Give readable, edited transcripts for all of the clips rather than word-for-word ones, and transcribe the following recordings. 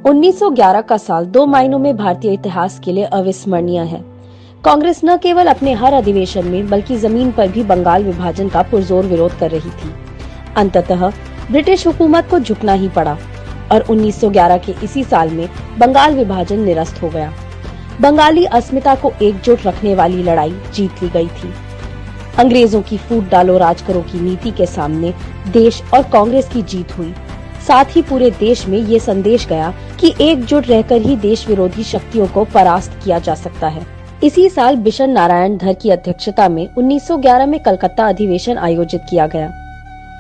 1911 का साल दो मायनों में भारतीय इतिहास के लिए अविस्मरणीय है। कांग्रेस न केवल अपने हर अधिवेशन में बल्कि जमीन पर भी बंगाल विभाजन का पुरजोर विरोध कर रही थी। अंततः ब्रिटिश हुकूमत को झुकना ही पड़ा और 1911 के इसी साल में बंगाल विभाजन निरस्त हो गया। बंगाली अस्मिता को एकजुट रखने वाली लड़ाई जीत ली गई थी। अंग्रेजों की फूट डालो राज करो की नीति के सामने देश और कांग्रेस की जीत हुई। साथ ही पूरे देश में ये संदेश गया कि एकजुट रहकर ही देश विरोधी शक्तियों को परास्त किया जा सकता है। इसी साल बिशन नारायण धर की अध्यक्षता में 1911 में कलकत्ता अधिवेशन आयोजित किया गया।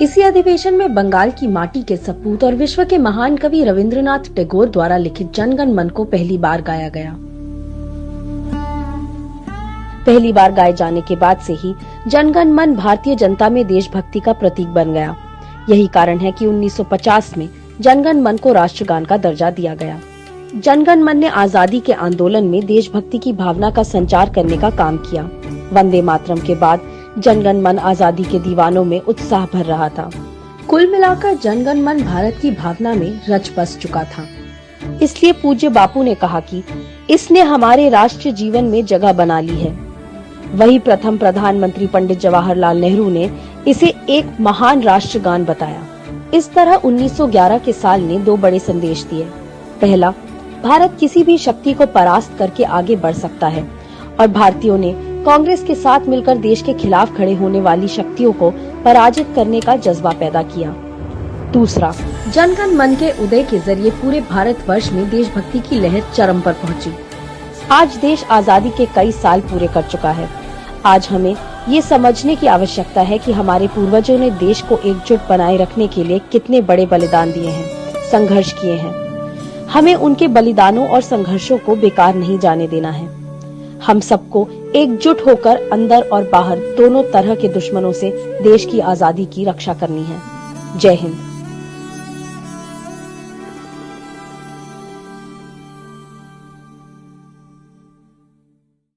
इसी अधिवेशन में बंगाल की माटी के सपूत और विश्व के महान कवि रविंद्रनाथ टैगोर द्वारा लिखित जनगण मन को पहली बार गाया गया। पहली बार गाए जाने के बाद से ही जनगण मन भारतीय जनता में देशभक्ति का प्रतीक बन गया। यही कारण है कि 1950 में जनगण मन को राष्ट्रगान का दर्जा दिया गया। जनगण मन ने आजादी के आंदोलन में देशभक्ति की भावना का संचार करने का काम किया। वंदे मातरम के बाद जनगण मन आजादी के दीवानों में उत्साह भर रहा था। कुल मिलाकर जनगण मन भारत की भावना में रच बस चुका था। इसलिए पूज्य बापू ने कहा कि इसने हमारे राष्ट्रीय जीवन में जगह बना ली है। वही प्रथम प्रधानमंत्री पंडित जवाहरलाल नेहरू ने इसे एक महान राष्ट्रगान बताया। इस तरह 1911 के साल ने दो बड़े संदेश दिए। पहला, भारत किसी भी शक्ति को परास्त करके आगे बढ़ सकता है और भारतीयों ने कांग्रेस के साथ मिलकर देश के खिलाफ खड़े होने वाली शक्तियों को पराजित करने का जज्बा पैदा किया। दूसरा, जनगण मन के उदय के जरिए पूरे भारतवर्ष में देशभक्ति की लहर चरम पर पहुंची। आज देश आजादी के कई साल पूरे कर चुका है। आज हमें ये समझने की आवश्यकता है कि हमारे पूर्वजों ने देश को एकजुट बनाए रखने के लिए कितने बड़े बलिदान दिए हैं, संघर्ष किए हैं। हमें उनके बलिदानों और संघर्षों को बेकार नहीं जाने देना है। हम सबको एकजुट होकर अंदर और बाहर दोनों तरह के दुश्मनों से देश की आजादी की रक्षा करनी है। जय हिंद।